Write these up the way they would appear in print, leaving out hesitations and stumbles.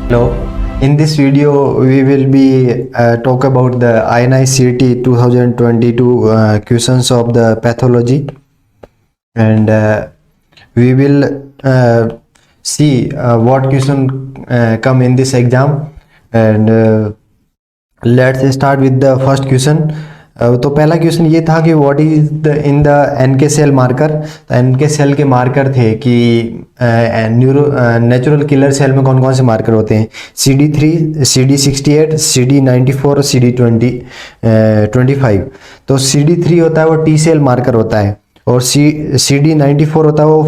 Hello. In this video, we will be talk about the INICET 2022 questions of the pathology, and we will see what question come in this exam. And let's start with the first question. तो पहला question ये था कि what is the in the NK cell marker. तो NK cell के marker थे कि natural killer cell में कौन कौन से मार्कर होते हैं, CD3, CD68, CD94 और CD25। तो CD3 होता है वो टी सेल मार्कर होता है, और CD94 होता है वो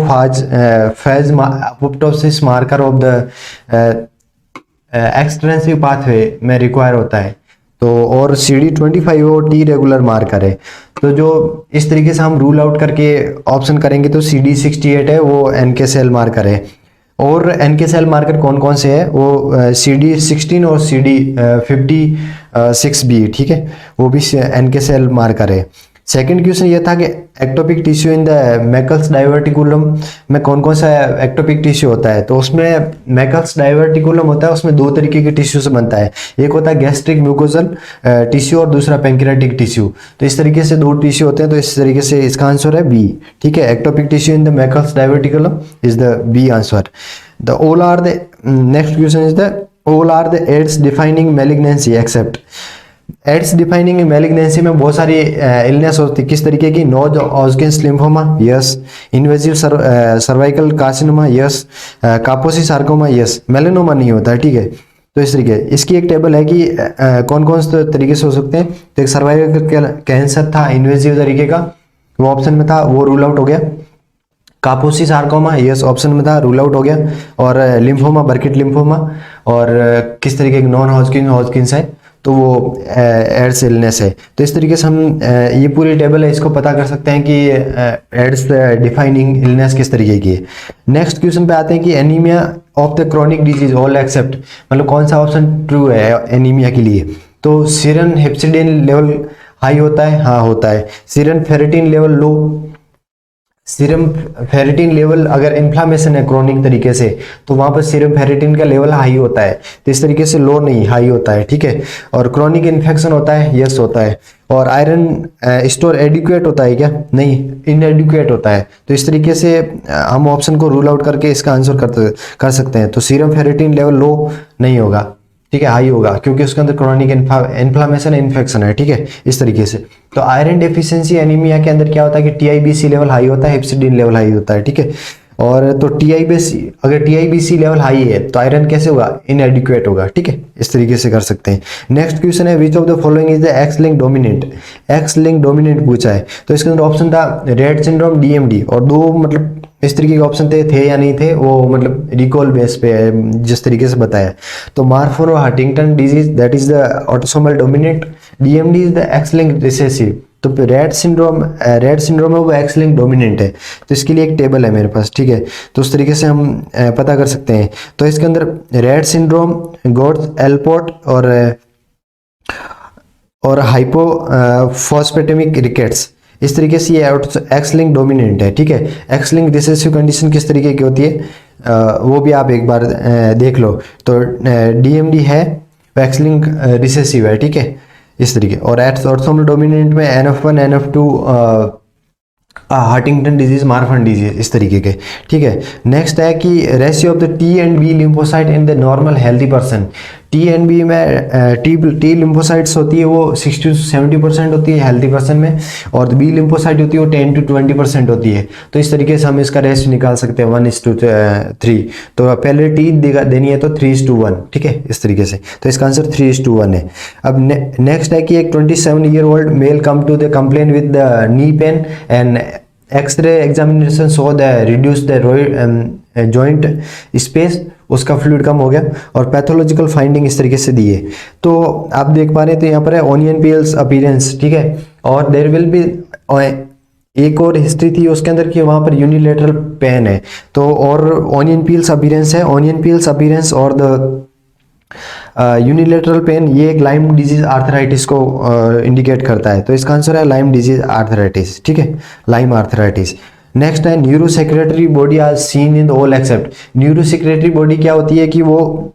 phase apoptosis marker of the extensive pathway में रिक्वायर होता है। तो और CD25 वो टी रेगुलर मार्कर है। तो जो इस तरीके से हम रूल आउट करके ऑप्शन करेंगे तो CD68 है वो एनके सेल मार्कर है। और एनके सेल मार्कर कौन कौन से है, वो CD16 और CD56B, ठीक है, वो भी एनके सेल मार्कर है। सेकंड क्वेश्चन ये था कि ectopic tissue in the Meckel's diverticulum में कौन कौन सा एक्टोपिक टिश्यू होता है। तो उसमें मैकल्स डाइवर्टिकुलम होता है, उसमें दो तरीके के टिश्यू से बनता है, एक होता है गैस्ट्रिक म्यूकोजल टिश्यू और दूसरा पैंक्रियाटिक टिश्यू। तो इस तरीके से दो टिश्यू होते हैं, तो इस तरीके से इसका आंसर है बी, ठीक है। Ectopic tissue in the Meckel's diverticulum is the B answer. The all are the next question is the all are the AIDS defining malignancy except. AIDS defining malignancy में बहुत सारी इलनेस होती है, किस तरीके की, non Hodgkin's lymphoma, yes, invasive cervical carcinoma, yes, Kaposi sarcoma, yes, melanoma नहीं होता है, ठीक है। तो इस तरीके इसकी एक टेबल है कि कौन कौन से तरीके से हो सकते हैं। तो एक सर्वाइकल कैंसर था इन्वेजिव तरीके का, वो ऑप्शन में था, वो रूल आउट हो गया। कापोसी सार्कोमा, यस, ऑप्शन में था, रूल आउट हो गया। और लिम्फोमा, बर्किट लिम्फोमा, और किस तरीके की नॉन हॉजकिंस है, तो वो एड्स इलनेस है। तो इस तरीके से हम ये पूरी टेबल है, इसको पता कर सकते हैं कि एड्स डिफाइनिंग इलनेस किस तरीके की है। नेक्स्ट क्वेश्चन पे आते हैं कि anaemia of the chronic disease all except, मतलब कौन सा ऑप्शन ट्रू है एनीमिया के लिए। तो सीरम हेप्सिडिन लेवल हाई होता है, हाँ होता है। Serum ferritin level low, serum ferritin level अगर इन्फ्लामेशन है क्रोनिक तरीके से तो वहां पर सीरम फेरेटिन का लेवल हाई होता है, तो इस तरीके से लो नहीं, हाई होता है, ठीक है। और क्रोनिक इन्फेक्शन होता है, यस होता है। और आयरन स्टोर एडिक्वेट होता है क्या, नहीं, इनएडिक्वेट होता है। तो इस तरीके से हम ऑप्शन को रूल आउट करके इसका आंसर कर सकते हैं। तो सीरम फेरेटिन लेवल लो नहीं होगा, ठीक है, हाई होगा, क्योंकि उसके अंदर क्रोनिक इन्फ्लामेशन इन्फेक्शन है, ठीक है, इस तरीके से। तो आयरन डेफिशिएंसी एनीमिया के अंदर क्या होता है कि TIBC लेवल हाई होता है, हेप्सिडिन लेवल हाई होता है, ठीक है। और तो TIBC, अगर TIBC लेवल हाई है तो आयरन कैसे होगा, इनएडिक्वेट होगा, ठीक है, इस तरीके से कर सकते हैं। नेक्स्ट क्वेश्चन है which of the following is the x link dominant. X link dominant पूछा है, तो इसके अंदर ऑप्शन था रेड सिंड्रोम, DMD, और दो मतलब इस तरीके के ऑप्शन थे या नहीं थे, वो मतलब रिकॉल बेस पे है जिस तरीके से बताया। तो मार्फन और Huntington disease that is the autosomal dominant, DMD is the x link recessive. तो रेड सिंड्रोम है वो एक्स लिंक डोमिनेंट है। तो इसके लिए एक टेबल है मेरे पास, ठीक है, तो उस तरीके से हम पता कर सकते हैं। तो इसके अंदर रेड सिंड्रोम, गोट्स एल्पोर्ट और हाइपोफॉस्फेटेमिक रिकेट्स, इस तरीके से ये एक्स लिंक डोमिनेंट है, ठीक है। एक्स लिंक रिसेसिव कंडीशन किस तरीके की होती है वो भी आप एक बार देख लो। तो DMD है, एक्स लिंक रिसेसिव है, ठीक है, इस तरीके। और ऑर्थोसोमल डोमिनेंट में NF1, NF2, Huntington disease, Marfan disease, इस तरीके के, ठीक है। नेक्स्ट है कि ratio of the T and B lymphocyte in the normal healthy person. T and B में T लिम्फोसाइट्स होती है वो 60 to 70% होती है हेल्दी पर्सन में, और B लिम्फोसाइट होती है वो 10 to 20% होती है। तो इस तरीके से हम इसका रेशियो निकाल सकते हैं 1:3। तो पहले T देनी है तो 3:1, ठीक है, इस तरीके से। तो इसका आंसर 3:1 है। अब नेक्स्ट है कि एक 27-year-old male come to the complain with the knee pain and X-ray examination so the reduce the joint space, उसका फ्लूइड कम हो गया, और पैथोलॉजिकल फाइंडिंग इस तरीके से दी है। तो आप देख पा रहे हैं, तो यहाँ पर है ओनियन पील्स अपीयरेंस, ठीक है, और देयर विल बी एक और हिस्ट्री थी उसके अंदर कि वहाँ पर यूनिलेटरल पेन है। तो और ओनियन पील्स अपीयरेंस है, ओनियन पील्स अपीयरेंस और द यूनिलेटरल पेन, ये एक लाइम डिजीज आर्थराइटिस को इंडिकेट करता है। तो इसका आंसर है लाइम डिजीज आर्थराइटिस, ठीक है, लाइम आर्थराइटिस। नेक्स्ट है neuro secretory body are seen in all except. Neuro secretory body क्या होती है कि वो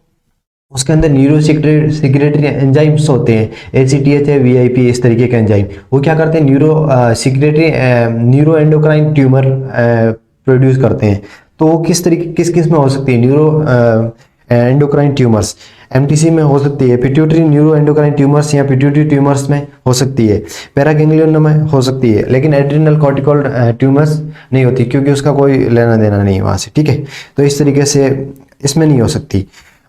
उसके अंदर न्यूरो सिक्रेटरी एंजाइम्स होते हैं, ACTH है, VIP, इस तरीके के एंजाइम। वो क्या करते हैं, न्यूरो एंडोक्राइन ट्यूमर प्रोड्यूस करते हैं। तो वो किस किस में हो सकती है, न्यूरो एंडोक्राइन ट्यूमर्स MTC में हो सकती है, पिट्यूटरी न्यूरो एंडोक्राइन ट्यूमर्स या पिट्यूटरी ट्यूमर्स में हो सकती है, पैरागैंग्लियन में हो सकती है, लेकिन एड्रिनल कॉर्टिकल ट्यूमर्स नहीं होती, क्योंकि उसका कोई लेना देना नहीं है वहाँ से, ठीक है। तो इस तरीके से इसमें नहीं हो सकती।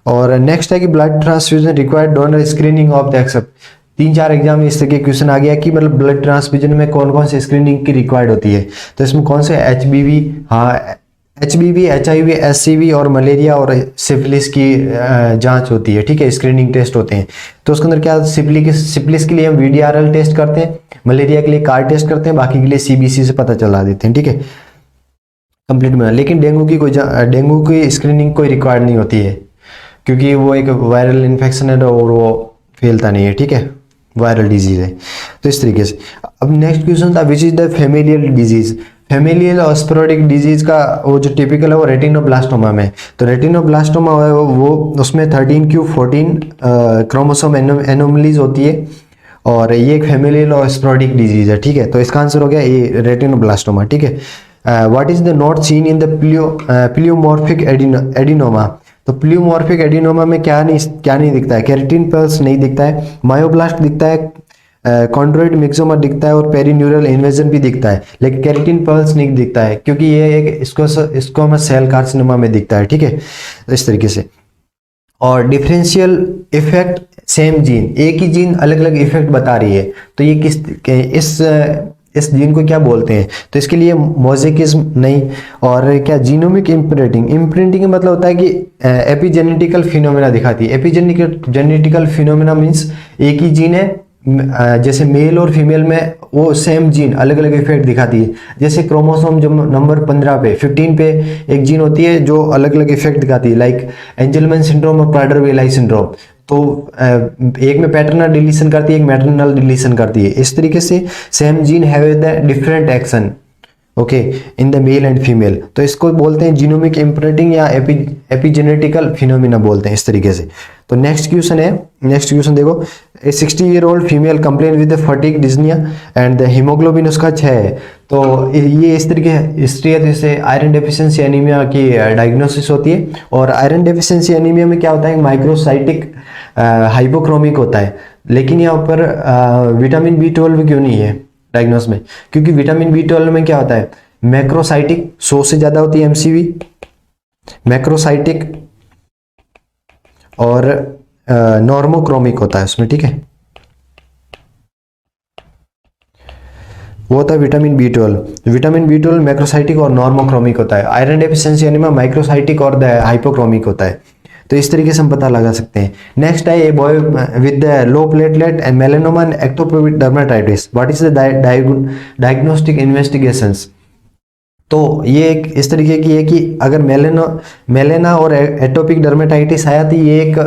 और नेक्स्ट है कि blood transfusion required donor screening of the except. 3-4 exam में इस तरह के क्वेश्चन आ गया कि मतलब ब्लड ट्रांसफ्यूजन में कौन कौन से स्क्रीनिंग की रिक्वायर्ड होती है। तो इसमें कौन से HBV, हाँ HBV, HIV, SCV और मलेरिया और सिफिलिस की जांच होती है, ठीक है, स्क्रीनिंग टेस्ट होते हैं। तो उसके अंदर क्या, सिफिलिस के लिए हम VDRL टेस्ट करते हैं, मलेरिया के लिए कार टेस्ट करते हैं, बाकी के लिए CBC से पता चला देते हैं, ठीक है, कंप्लीट में। लेकिन डेंगू की स्क्रीनिंग कोई रिक्वायर्ड नहीं होती है, क्योंकि वो एक वायरल इन्फेक्शन है और वो फैलता नहीं है, ठीक है, वायरल डिजीज है। तो इस तरीके से अब नेक्स्ट क्वेश्चन था, which is the familial disease. Familial और स्पोरेडिक डिजीज का वो जो टिपिकल है वो रेटिनोब्लास्टोमा में। तो रेटिनोब्लास्टोमा है वो उसमें 13q14 क्रोमोसोम एनोमलीज होती है, और ये एक फेमिलियल और स्पोरेडिक डिजीज है, ठीक है। तो इसका आंसर हो गया ए, रेटिनोब्लास्टोमा, ठीक है। What is the not seen in the pleomorphic adenoma. तो प्लियोमॉर्फिक एडिनोमा में क्या नहीं दिखता है, केराटिन पल्स नहीं दिखता है, मायोब्लास्ट दिखता है, कॉन्ड्रोइड मिक्सोमा दिखता है और पेरीन्यूरल इन्वेजन भी दिखता है, लेकिन केराटिन पल्स नहीं दिखता है, क्योंकि ये एक स्क्वैमस सेल कार्सिनोमा में दिखता है, ठीक है। तो इस तरीके से। और डिफरेंशियल इफेक्ट सेम जीन, एक ही जीन अलग अलग इफेक्ट बता रही है, तो ये इस जीन को क्या बोलते हैं। तो इसके लिए मोज़ेकिज्म नहीं, और क्या जीनोमिक इम्प्रिंटिंग का मतलब होता है कि एपिजेनेटिकल फिनोमेना दिखाती है। एपिजेनेटिकल फिनोमेना मीन्स एक ही जीन है, जैसे मेल और फीमेल में वो सेम जीन अलग अलग इफेक्ट दिखाती है। जैसे क्रोमोसोम जो नंबर 15 पे एक जीन होती है जो अलग अलग इफेक्ट दिखाती है, लाइक एंजलमैन सिंड्रोम और प्राडर-विलाई सिंड्रोम। तो एक में पैटर्नल डिलीशन करती है, एक मैटरनल डिलीशन करती है। इस तरीके से same gene have the different action, okay, in the male and female. तो इसको बोलते हैं जीनोमिक इम्प्रिंटिंग या एपिजेनेटिकल फिनोमिना बोलते हैं, इस तरीके से। तो नेक्स्ट क्वेश्चन देखो, a 60-year-old female complain with fatigue dyspnoea and the haemoglobin उसका 6 है। तो ये इस तरीके हिस्ट्री है, तो इससे आयरन डेफिशिएंसी एनीमिया की डायग्नोसिस होती है। और आयरन डेफिशिएंसी एनीमिया में क्या होता है, माइक्रोसाइटिक हाइपोक्रोमिक होता है, लेकिन यहाँ पर विटामिन B12 क्यों नहीं है डायग्नोस में, क्योंकि विटामिन B12 में क्या होता है, मैक्रोसाइटिक 100 से ज्यादा होती है MCV, मैक्रोसाइटिक और नॉर्मोक्रोमिक होता है उसमें, ठीक है। वो होता है विटामिन B12 मैक्रोसाइटिक और नॉर्मोक्रोमिक होता है। आयरन डेफिशिएंसी एनीमिया माइक्रोसाइटिक और हाइपोक्रोमिक होता है। तो इस तरीके से हम पता लगा सकते हैं। नेक्स्ट है a boy with the low platelet and melanoma and ectopic dermatitis, what is the diagnostic investigations. तो ये एक इस तरीके की है कि अगर मेलेना और एटोपिक डर्मेटाइटिस आया तो ये एक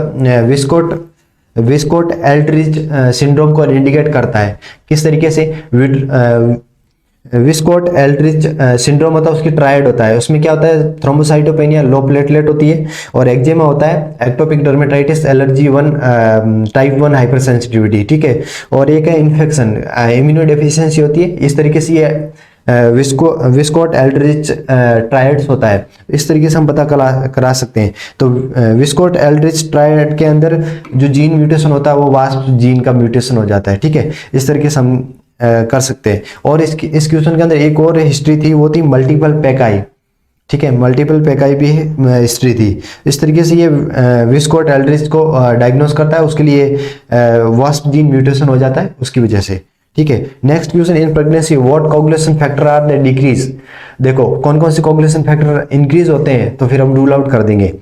विस्कोट एल्ड्रिच सिंड्रोम को इंडिकेट करता है। किस तरीके से, विस्कोट एल्ड्रिच सिंड्रोम होता है, उसकी ट्रायड होता है, उसमें क्या होता है, थ्रोम्बोसाइटोपेनिया, लो प्लेटलेट होती है, और एक्जेमा होता है, ectopic dermatitis, allergy 1 type 1 hyper sensitivity, ठीक है। और एक है इन्फेक्शन, इम्यूनो डेफिशिएंसी होती है। इस तरीके से ये विस्कोट एल्ड्रिच ट्रायड्स होता है। इस तरीके से हम पता करा सकते हैं। तो विस्कोट एल्ड्रिच ट्रायड के अंदर जो जीन म्यूटेशन होता है वो वास्प जीन का म्यूटेशन हो जाता है, ठीक है। इस तरीके से हम कर सकते हैं। और इस क्वेश्चन के अंदर एक और हिस्ट्री थी, वो थी मल्टीपल पैकाई, ठीक है, मल्टीपल पैकाई भी हिस्ट्री थी। इस तरीके से ये विस्कोट एल्ड्रिच को डायग्नोस करता है, उसके लिए वास्प जीन म्यूटेशन हो जाता है उसकी वजह से, ठीक है। Next question, in pregnancy what coagulation factor are the decrease. देखो कौन कौन से कोगुलेशन फैक्टर इंक्रीज होते हैं, तो फिर हम रूल आउट कर देंगे।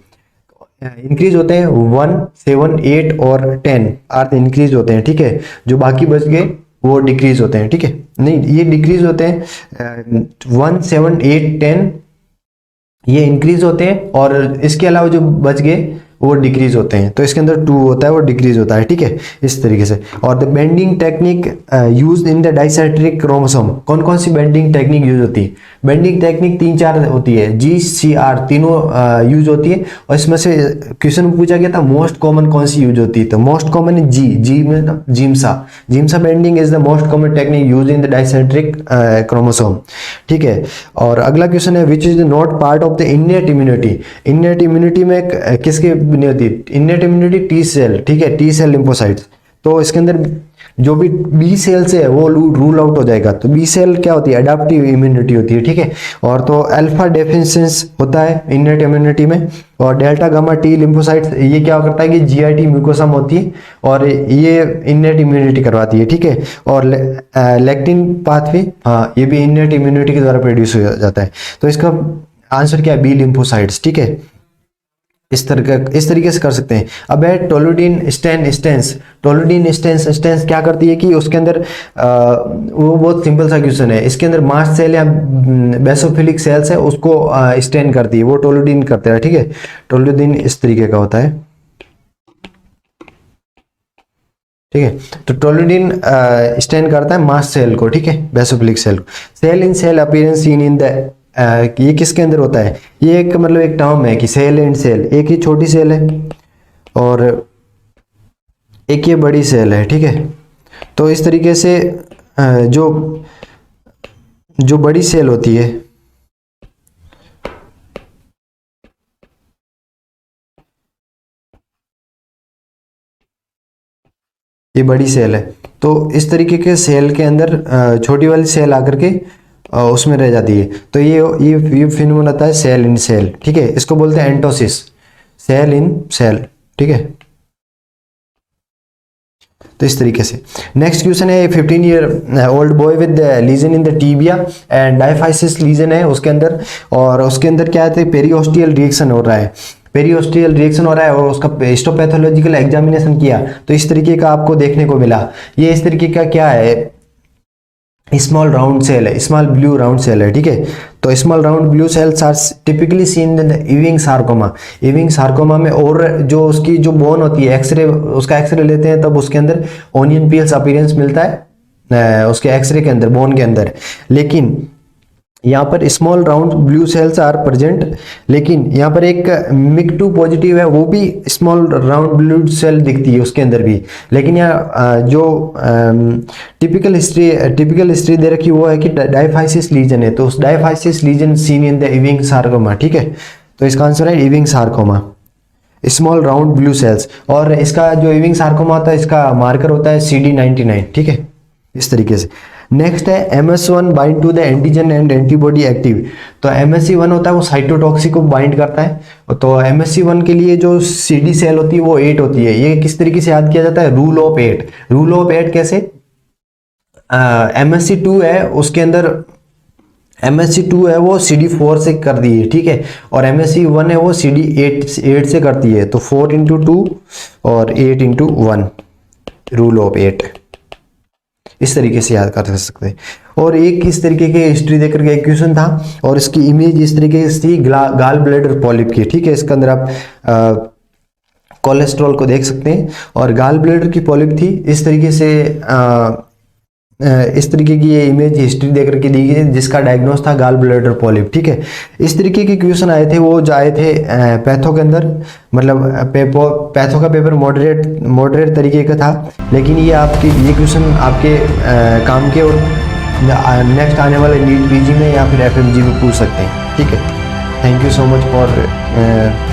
इंक्रीज होते हैं 1, 7, 8 और 10 आर द इंक्रीज होते हैं, ठीक है। जो बाकी बच गए वो डिक्रीज होते हैं, ठीक है। नहीं, ये डिक्रीज होते हैं 1, 7, 8, 10 ये इंक्रीज होते हैं, और इसके अलावा जो बच गए वो डिक्रीज होते हैं, तो इसके अंदर 2 होता है वो डिक्रीज होता है, ठीक है, इस तरीके से। और the banding technique use in the dicentric chromosome, कौन कौन सी बेंडिंग टेक्निक यूज होती है? बेंडिंग टेक्निक 3-4 होती है, GCR तीनों यूज होती है। और इसमें से क्वेश्चन में पूछा गया था मोस्ट कॉमन कौन सी यूज होती है, तो मोस्ट कॉमन है जी में Giemsa banding is the most common technique use in the dicentric chromosome, ठीक है। और अगला क्वेश्चन है which is not part of the innate immunity. Innate immunity में किसकी नहीं होती? इन्नेट इम्यूनिटी टी सेल, ठीक है, टी सेल लिम्फोसाइट्स। तो इसके अंदर जो भी बी सेल से है वो रूल आउट हो जाएगा। तो बी सेल क्या होती है? अडेप्टिव इम्यूनिटी होती है, ठीक है। और तो अल्फा डेफिशिएंसी होता है इन्नेट इम्यूनिटी में। और डेल्टा गामा टी लिम्फोसाइट्स ये क्या करता है कि जीआईटी म्यूकोसम होती है और ये इन्नेट इम्यूनिटी करवाती है, ठीक है। और लेक्टिन पाथवे, हाँ, ये भी इन्नेट इम्यूनिटी के द्वारा प्रोड्यूस हो जाता है। तो इसका आंसर क्या है? बी लिम्फोसाइट्स, ठीक है। इस तरीके से कर सकते हैं। अब है टोलुडिन स्टेंस। टोलुडिन स्टेंस क्या करती है कि उसके अंदर वो बहुत सिंपल सा क्वेश्चन है। इसके अंदर मास्ट सेल या बेसोफिलिक सेल्स है उसको स्टेन करती है, वो टोलुडिन करते हैं, ठीक है। टोलुडिन इस तरीके का होता है, ठीक है। तो टोलुडिन स्टेन करता है मास्ट सेल को, ठीक है, बेसोफिलिक सेल को। Cell in cell appearance seen in the, ये किसके अंदर होता है? ये एक मतलब एक टर्म है कि सेल एंड सेल, एक ही छोटी सेल है और एक ये बड़ी सेल है, ठीक है। तो इस तरीके से जो बड़ी सेल होती है, ये बड़ी सेल है, तो इस तरीके के सेल के अंदर छोटी वाली सेल आकर के उसमें रह जाती है। तो ये फिनोमेनन आता है सेल इन सेल, ठीक है। इसको बोलते हैं एंटोसिस, सेल इन सेल, ठीक है। तो इस तरीके से नेक्स्ट क्वेश्चन है 15 year old boy with lesion in the tibia and diaphysis lesion है उसके अंदर। और उसके अंदर क्या है? पेरियोस्टियल रिएक्शन हो रहा है, पेरियोस्टियल रिएक्शन हो रहा है और उसका हिस्टोपैथोलॉजिकल एग्जामिनेशन किया तो इस तरीके का आपको देखने को मिला। ये इस तरीके का क्या है? स्मॉल राउंड सेल है, स्मॉल ब्लू राउंड सेल है, ठीक है। तो small round blue cells are typically seen in the Ewing sarcoma. Ewing sarcoma में, और जो उसकी जो बोन होती है, एक्सरे, उसका एक्सरे लेते हैं तब उसके अंदर ओनियन पील्स अपीयरेंस मिलता है उसके एक्सरे के अंदर, बोन के अंदर। लेकिन यहाँ पर small round blue cells are present, लेकिन यहाँ पर एक MIG2 पॉजिटिव है, वो भी स्मॉल राउंड ब्लू सेल दिखती है उसके अंदर भी। लेकिन यहाँ जो टिपिकल हिस्ट्री दे रखी वो है कि डायफाइसिस लीजन है, तो उस diaphysis lesion seen in the Ewing sarcoma, ठीक है। तो इसका आंसर है Ewing sarcoma, small round blue cells. और इसका जो इविंग सार्कोमा होता है इसका मार्कर होता है CD99, ठीक है, इस तरीके से। नेक्स्ट है MS1 bind to the antigen and antibody active. तो MSC1 होता है वो साइटोटॉक्सिक को बाइंड करता है। तो MSC1 के लिए जो CD सेल होती है वो 8 होती है। ये किस तरीके से याद किया जाता है? Rule of 8। रूल ऑफ 8 कैसे? MSC2 है उसके अंदर, MSC2 है वो CD4 से कर दी है, ठीक है। और MSC1 है वो CD8 से करती है। तो 4 × 2 और 8 × 1, रूल ऑफ 8, इस तरीके से याद कर सकते हैं। और एक इस तरीके के हिस्ट्री देकर के एक क्वेश्चन था और इसकी इमेज इस तरीके से थी गाल ब्लैडर पॉलिप की, ठीक है। इसके अंदर आप कोलेस्ट्रॉल को देख सकते हैं और गाल ब्लैडर की पॉलिप थी इस तरीके से। इस तरीके की ये इमेज हिस्ट्री देकर के दी गई जिसका डायग्नोस था गाल ब्लैडर पॉलिप, ठीक है। इस तरीके के क्वेश्चन आए थे, वो जो आए थे पैथो के अंदर, मतलब पैथो का पेपर मॉडरेट तरीके का था। लेकिन ये क्वेश्चन आपके काम के और नेक्स्ट आने वाले नीट पीजी में या फिर FMG में पूछ सकते हैं, ठीक है। Thank you so much for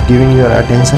giving your attention.